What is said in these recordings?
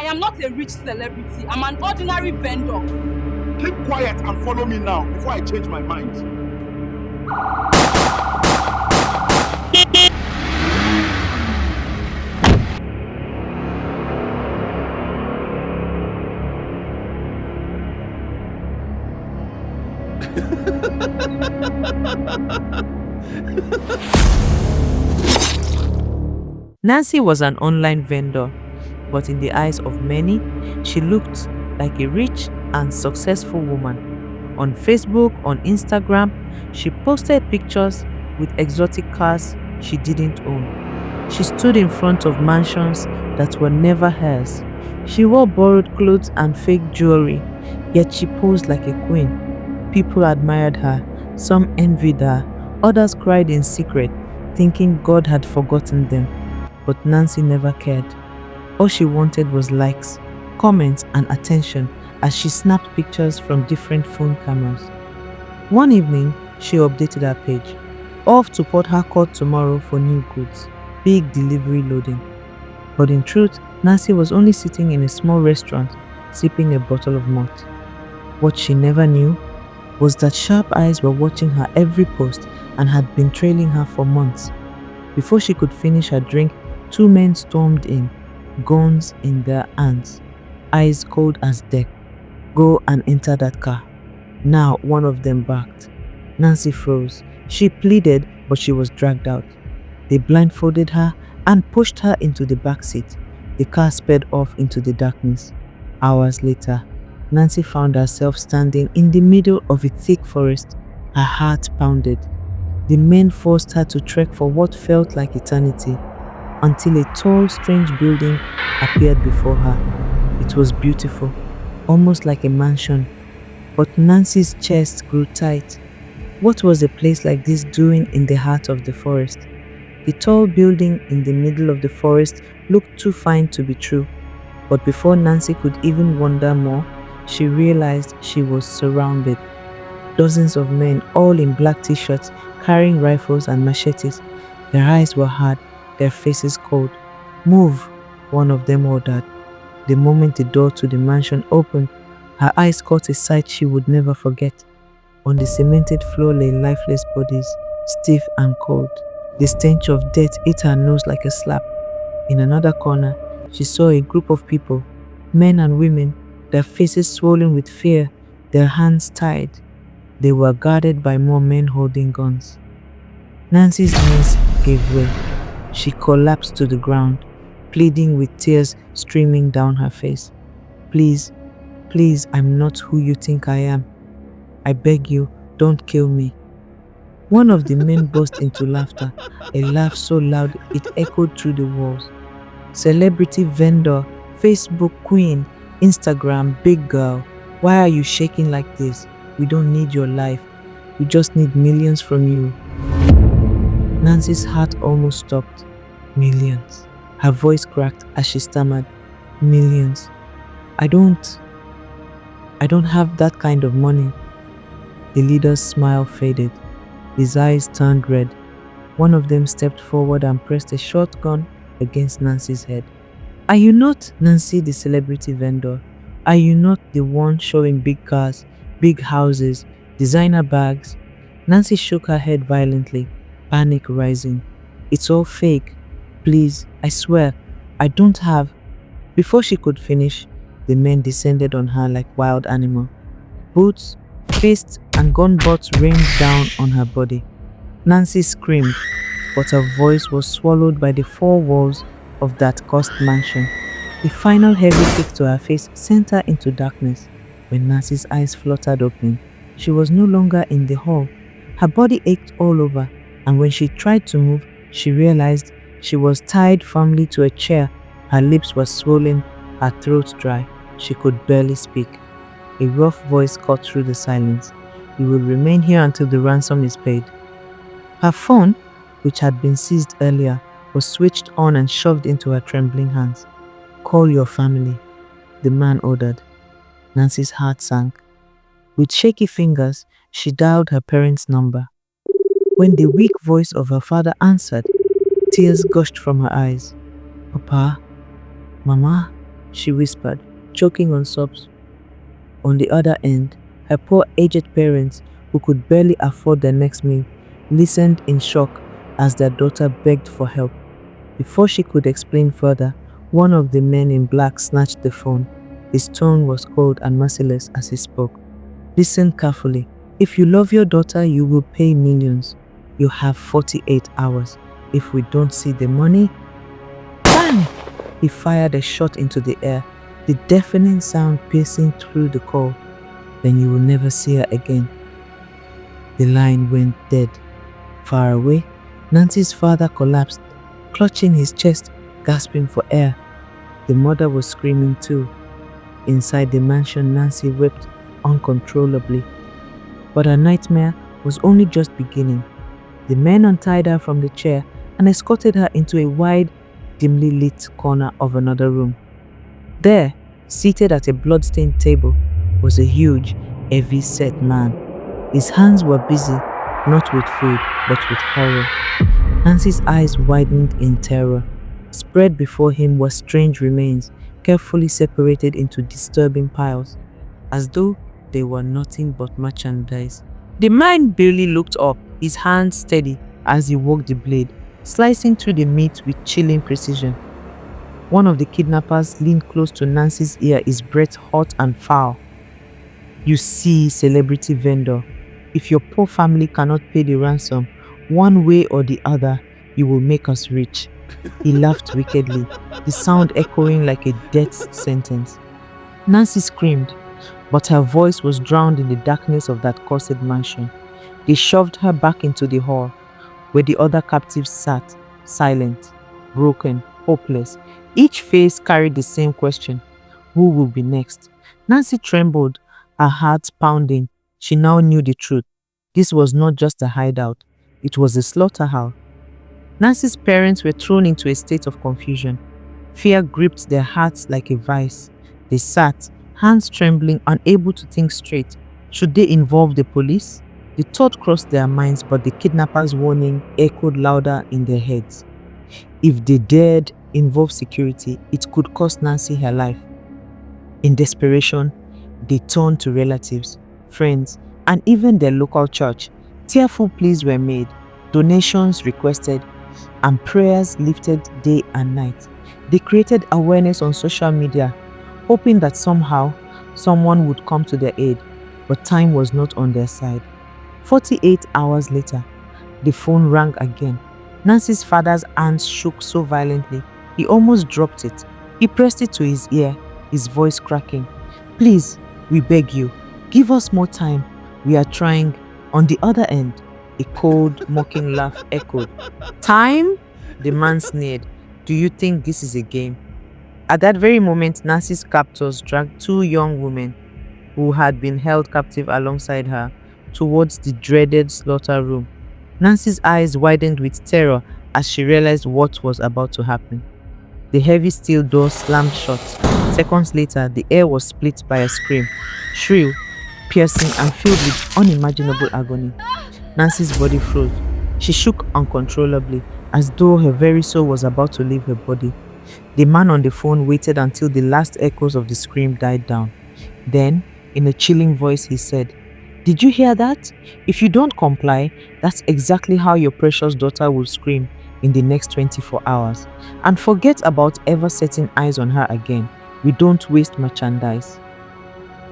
I am not a rich celebrity. I'm an ordinary vendor. Keep quiet and follow me now before I change my mind. Nancy was an online vendor, but in the eyes of many, she looked like a rich and successful woman. On Facebook, on Instagram, she posted pictures with exotic cars she didn't own. She stood in front of mansions that were never hers. She wore borrowed clothes and fake jewelry, yet she posed like a queen. People admired her, some envied her, others cried in secret, thinking God had forgotten them. But Nancy never cared. All she wanted was likes, comments, and attention as she snapped pictures from different phone cameras. One evening, she updated her page. Off to Port Harcourt tomorrow for new goods. Big delivery loading. But in truth, Nancy was only sitting in a small restaurant, sipping a bottle of malt. What she never knew was that sharp eyes were watching her every post and had been trailing her for months. Before she could finish her drink, two men stormed in, guns in their hands, eyes cold as death. Go and enter that car. Now one of them barked. Nancy froze. She pleaded, but she was dragged out. They blindfolded her and pushed her into the back seat. The car sped off into the darkness. Hours later, Nancy found herself standing in the middle of a thick forest. Her heart pounded. The men forced her to trek for what felt like eternity, until a tall, strange building appeared before her. It was beautiful, almost like a mansion, but Nancy's chest grew tight. What was a place like this doing in the heart of the forest? The tall building in the middle of the forest looked too fine to be true, but before Nancy could even wonder more, she realized she was surrounded. Dozens of men, all in black t-shirts, carrying rifles and machetes. Their eyes were hard, their faces cold. Move, one of them ordered. The moment the door to the mansion opened, her eyes caught a sight she would never forget. On the cemented floor lay lifeless bodies, stiff and cold. The stench of death hit her nose like a slap. In another corner, she saw a group of people, men and women, their faces swollen with fear, their hands tied. They were guarded by more men holding guns. Nancy's knees gave way. She collapsed to the ground, pleading with tears streaming down her face. Please, please, I'm not who you think I am. I beg you, don't kill me. One of the men burst into laughter, a laugh so loud it echoed through the walls. Celebrity vendor, Facebook queen, Instagram big girl, why are you shaking like this? We don't need your life. We just need millions from you. Nancy's heart almost stopped. Millions. Her voice cracked as she stammered. Millions. I don't have that kind of money. The leader's smile faded. His eyes turned red. One of them stepped forward and pressed a shotgun against Nancy's head. Are you not Nancy, the celebrity vendor? Are you not the one showing big cars, big houses, designer bags? Nancy shook her head violently, panic rising. It's all fake. Please, I swear, I don't have. Before she could finish, the men descended on her like wild animals. Boots, fists, and gun butts rained down on her body. Nancy screamed, but her voice was swallowed by the four walls of that cursed mansion. The final heavy kick to her face sent her into darkness. When Nancy's eyes fluttered open, she was no longer in the hall. Her body ached all over, and when she tried to move, she realized she was tied firmly to a chair. Her lips were swollen, her throat dry. She could barely speak. A rough voice cut through the silence. You will remain here until the ransom is paid. Her phone, which had been seized earlier, was switched on and shoved into her trembling hands. Call your family, the man ordered. Nancy's heart sank. With shaky fingers, she dialed her parents' number. When the weak voice of her father answered, tears gushed from her eyes. Papa, Mama, she whispered, choking on sobs. On the other end, her poor aged parents, who could barely afford their next meal, listened in shock as their daughter begged for help. Before she could explain further, one of the men in black snatched the phone. His tone was cold and merciless as he spoke. Listen carefully. If you love your daughter, you will pay millions. You have 48 hours. If we don't see the money, bang! He fired a shot into the air, the deafening sound piercing through the call. Then you will never see her again. The line went dead. Far away, Nancy's father collapsed, clutching his chest, gasping for air. The mother was screaming too. Inside the mansion, Nancy wept uncontrollably. But her nightmare was only just beginning. The men untied her from the chair and escorted her into a wide, dimly lit corner of another room. There, seated at a blood-stained table, was a huge, heavy-set man. His hands were busy, not with food, but with horror. Nancy's eyes widened in terror. Spread before him were strange remains, carefully separated into disturbing piles, as though they were nothing but merchandise. The man barely looked up, his hand steady as he walked the blade, slicing through the meat with chilling precision. One of the kidnappers leaned close to Nancy's ear, his breath hot and foul. You see, celebrity vendor, if your poor family cannot pay the ransom, one way or the other, you will make us rich. He laughed wickedly, the sound echoing like a death sentence. Nancy screamed, but her voice was drowned in the darkness of that cursed mansion. They shoved her back into the hall, where the other captives sat, silent, broken, hopeless. Each face carried the same question: who will be next? Nancy trembled, her heart pounding. She now knew the truth. This was not just a hideout, it was a slaughterhouse. Nancy's parents were thrown into a state of confusion. Fear gripped their hearts like a vice. They sat, hands trembling, unable to think straight. Should they involve the police? The thought crossed their minds, but the kidnappers' warning echoed louder in their heads. If they dared involve security, it could cost Nancy her life. In desperation, they turned to relatives, friends, and even their local church. Tearful pleas were made, donations requested, and prayers lifted day and night. They created awareness on social media, hoping that somehow someone would come to their aid, but time was not on their side. 48 hours later, the phone rang again. Nancy's father's hands shook so violently, he almost dropped it. He pressed it to his ear, his voice cracking. Please, we beg you, give us more time. We are trying. On the other end, a cold, mocking laugh echoed. Time? The man sneered. Do you think this is a game? At that very moment, Nancy's captors dragged two young women who had been held captive alongside her towards the dreaded slaughter room. Nancy's eyes widened with terror as she realized what was about to happen. The heavy steel door slammed shut. Seconds later, the air was split by a scream, shrill, piercing, and filled with unimaginable agony. Nancy's body froze. She shook uncontrollably, as though her very soul was about to leave her body. The man on the phone waited until the last echoes of the scream died down. Then, in a chilling voice, he said, "Did you hear that? If you don't comply, that's exactly how your precious daughter will scream in the next 24 hours. And forget about ever setting eyes on her again. We don't waste merchandise."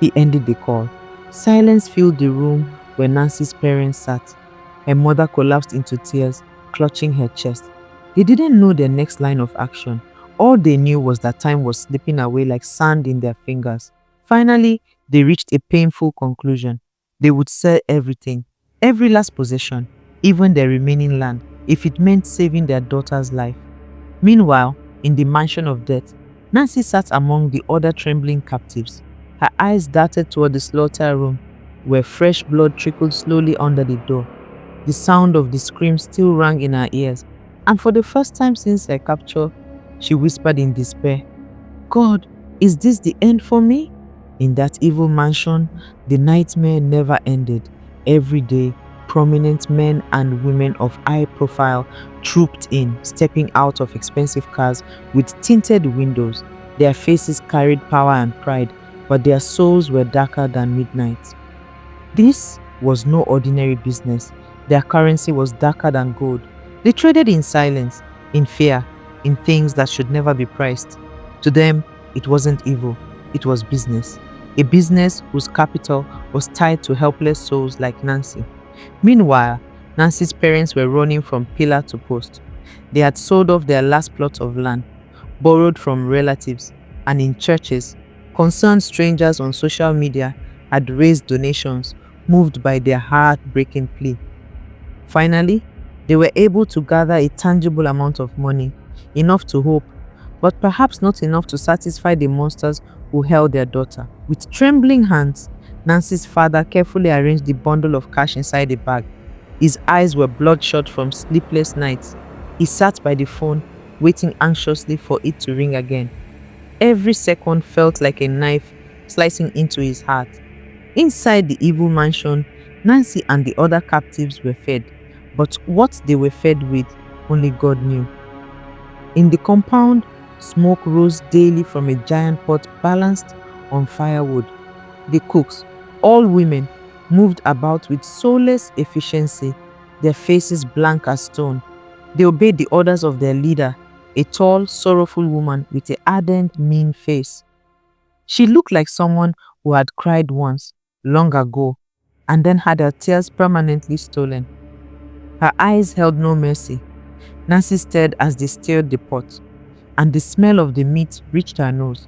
He ended the call. Silence filled the room where Nancy's parents sat. Her mother collapsed into tears, clutching her chest. They didn't know their next line of action. All they knew was that time was slipping away like sand in their fingers. Finally, they reached a painful conclusion. They would sell everything, every last possession, even their remaining land, if it meant saving their daughter's life. Meanwhile, in the mansion of death, Nancy sat among the other trembling captives. Her eyes darted toward the slaughter room, where fresh blood trickled slowly under the door. The sound of the scream still rang in her ears, and for the first time since her capture, she whispered in despair, "God, is this the end for me?" In that evil mansion, the nightmare never ended. Every day, prominent men and women of high profile trooped in, stepping out of expensive cars with tinted windows. Their faces carried power and pride, but their souls were darker than midnight. This was no ordinary business. Their currency was darker than gold. They traded in silence, in fear, in things that should never be priced. To them, it wasn't evil, it was business. A business whose capital was tied to helpless souls like Nancy. Meanwhile, Nancy's parents were running from pillar to post. They had sold off their last plot of land, borrowed from relatives, and in churches, concerned strangers on social media had raised donations, moved by their heartbreaking plea. Finally, they were able to gather a tangible amount of money, enough to hope, but perhaps not enough to satisfy the monsters who held their daughter. With trembling hands, Nancy's father carefully arranged the bundle of cash inside a bag. His eyes were bloodshot from sleepless nights. He sat by the phone, waiting anxiously for it to ring again. Every second felt like a knife slicing into his heart. Inside the evil mansion, Nancy and the other captives were fed, but what they were fed with, only God knew. In the compound, smoke rose daily from a giant pot balanced on firewood. The cooks, all women, moved about with soulless efficiency, their faces blank as stone. They obeyed the orders of their leader, a tall, sorrowful woman with an ardent, mean face. She looked like someone who had cried once, long ago, and then had her tears permanently stolen. Her eyes held no mercy. Nancy stared as they stirred the pot, and the smell of the meat reached her nose.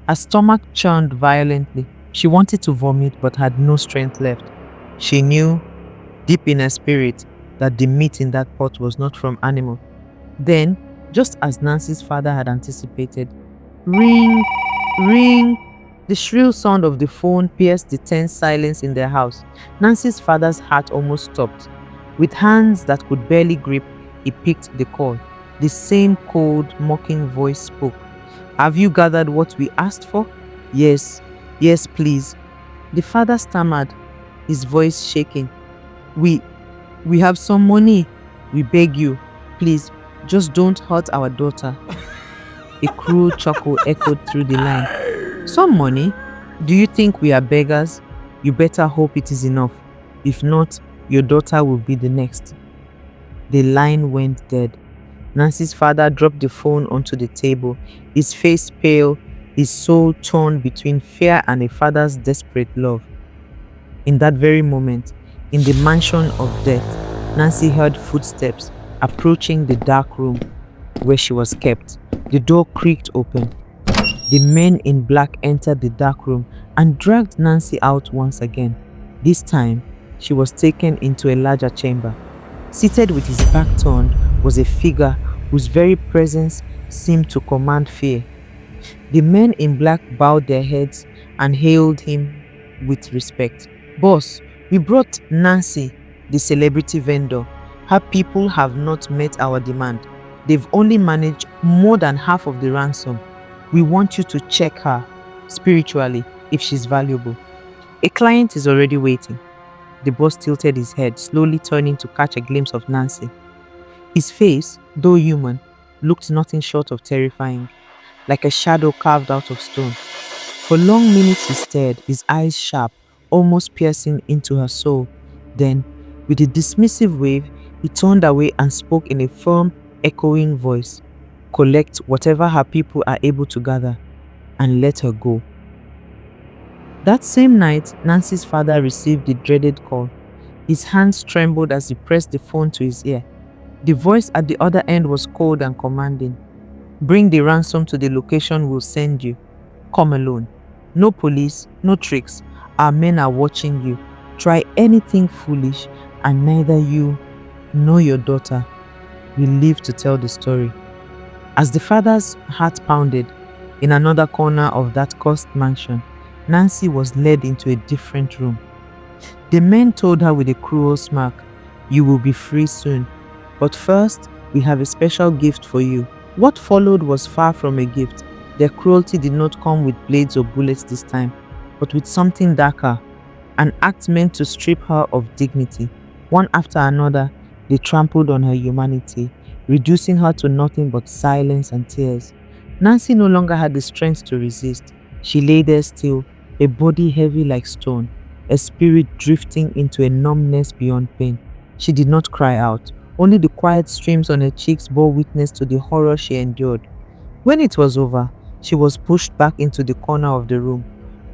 Her stomach churned violently. She wanted to vomit but had no strength left. She knew, deep in her spirit, that the meat in that pot was not from animal. Then, just as Nancy's father had anticipated, ring, ring, the shrill sound of the phone pierced the tense silence in their house. Nancy's father's heart almost stopped. With hands that could barely grip, he picked the call. The same cold, mocking voice spoke. "Have you gathered what we asked for?" "Yes, yes, please." The father stammered, his voice shaking. We have some money. We beg you, please, just don't hurt our daughter." A cruel chuckle echoed through the line. "Some money? Do you think we are beggars? You better hope it is enough. If not, your daughter will be the next." The line went dead. Nancy's father dropped the phone onto the table, his face pale, his soul torn between fear and a father's desperate love. In that very moment, in the mansion of death, Nancy heard footsteps approaching the dark room where she was kept. The door creaked open. The men in black entered the dark room and dragged Nancy out once again. This time, she was taken into a larger chamber. Seated with his back turned was a figure whose very presence seemed to command fear. The men in black bowed their heads and hailed him with respect. "Boss, we brought Nancy, the celebrity vendor. Her people have not met our demand. They've only managed more than half of the ransom. We want you to check her, spiritually, if she's valuable." "A client is already waiting." The boss tilted his head, slowly turning to catch a glimpse of Nancy. His face, though human, looked nothing short of terrifying, like a shadow carved out of stone. For long minutes he stared, his eyes sharp, almost piercing into her soul. Then, with a dismissive wave, he turned away and spoke in a firm, echoing voice. "Collect whatever her people are able to gather, and let her go." That same night, Nancy's father received the dreaded call. His hands trembled as he pressed the phone to his ear. The voice at the other end was cold and commanding. "Bring the ransom to the location we'll send you. Come alone. No police, no tricks. Our men are watching you. Try anything foolish, and neither you nor your daughter will live to tell the story." As the father's heart pounded, in another corner of that cursed mansion, Nancy was led into a different room. The men told her with a cruel smirk, "You will be free soon. But first, we have a special gift for you." What followed was far from a gift. Their cruelty did not come with blades or bullets this time, but with something darker, an act meant to strip her of dignity. One after another, they trampled on her humanity, reducing her to nothing but silence and tears. Nancy no longer had the strength to resist. She lay there still, a body heavy like stone, a spirit drifting into a numbness beyond pain. She did not cry out. Only the quiet streams on her cheeks bore witness to the horror she endured. When it was over, she was pushed back into the corner of the room.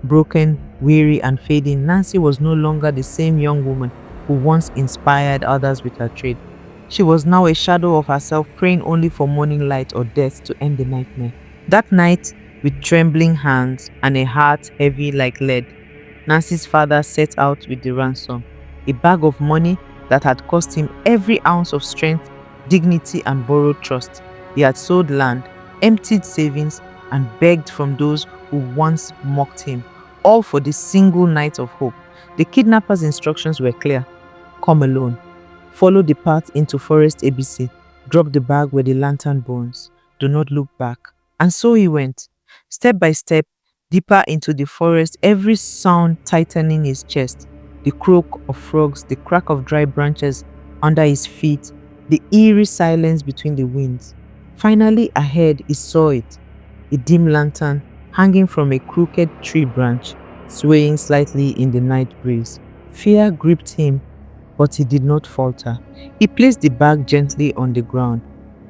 Broken, weary, and fading, Nancy was no longer the same young woman who once inspired others with her trade. She was now a shadow of herself, praying only for morning light or death to end the nightmare. That night, with trembling hands and a heart heavy like lead, Nancy's father set out with the ransom, a bag of money that had cost him every ounce of strength, dignity, and borrowed trust. He had sold land, emptied savings, and begged from those who once mocked him, all for this single night of hope. The kidnapper's instructions were clear: come alone, follow the path into Forest ABC, drop the bag where the lantern burns, do not look back. And so he went, step by step, deeper into the forest, every sound tightening his chest: the croak of frogs, the crack of dry branches under his feet, the eerie silence between the winds. Finally, ahead, he saw it, a dim lantern hanging from a crooked tree branch, swaying slightly in the night breeze. Fear gripped him, but he did not falter. He placed the bag gently on the ground,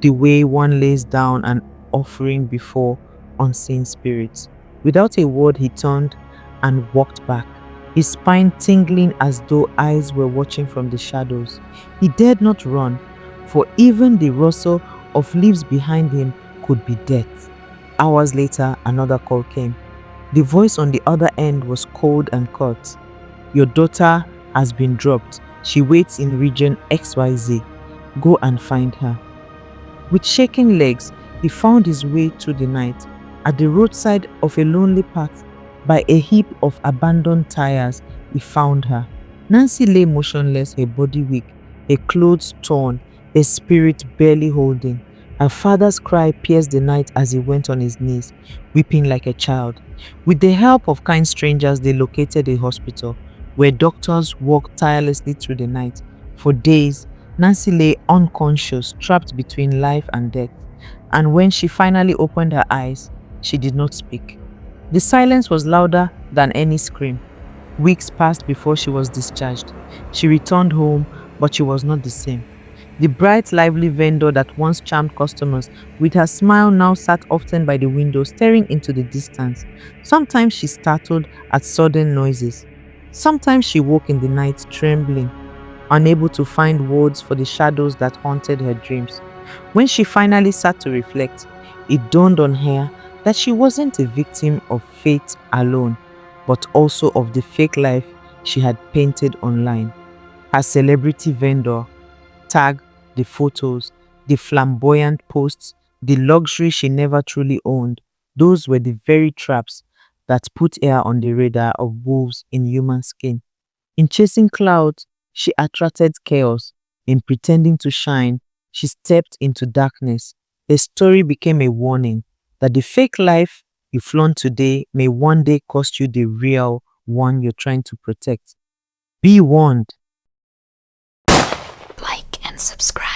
the way one lays down an offering before unseen spirits. Without a word, he turned and walked back, his spine tingling as though eyes were watching from the shadows. He dared not run, for even the rustle of leaves behind him could be death. Hours later, another call came. The voice on the other end was cold and curt. Your daughter has been dropped. She waits in region XYZ. Go and find her. With shaking legs, he found his way through the night. At the roadside of a lonely path, by a heap of abandoned tires, he found her. Nancy lay motionless, her body weak, her clothes torn, her spirit barely holding. Her father's cry pierced the night as he went on his knees, weeping like a child. With the help of kind strangers, they located a hospital, where doctors worked tirelessly through the night. For days, Nancy lay unconscious, trapped between life and death. And when she finally opened her eyes, she did not speak. The silence was louder than any scream. Weeks passed before she was discharged. She returned home, but she was not the same. The bright, lively vendor that once charmed customers, with her smile now sat often by the window, staring into the distance. Sometimes she startled at sudden noises. Sometimes she woke in the night trembling, unable to find words for the shadows that haunted her dreams. When she finally sat to reflect, it dawned on her that she wasn't a victim of fate alone, but also of the fake life she had painted online. Her celebrity vendor, tag, the photos, the flamboyant posts, the luxury she never truly owned, those were the very traps that put her on the radar of wolves in human skin. In chasing Clout, she attracted chaos. In pretending to shine, she stepped into darkness. Her story became a warning that the fake life you flaunt today may one day cost you the real one you're trying to protect. Be warned. Like and subscribe.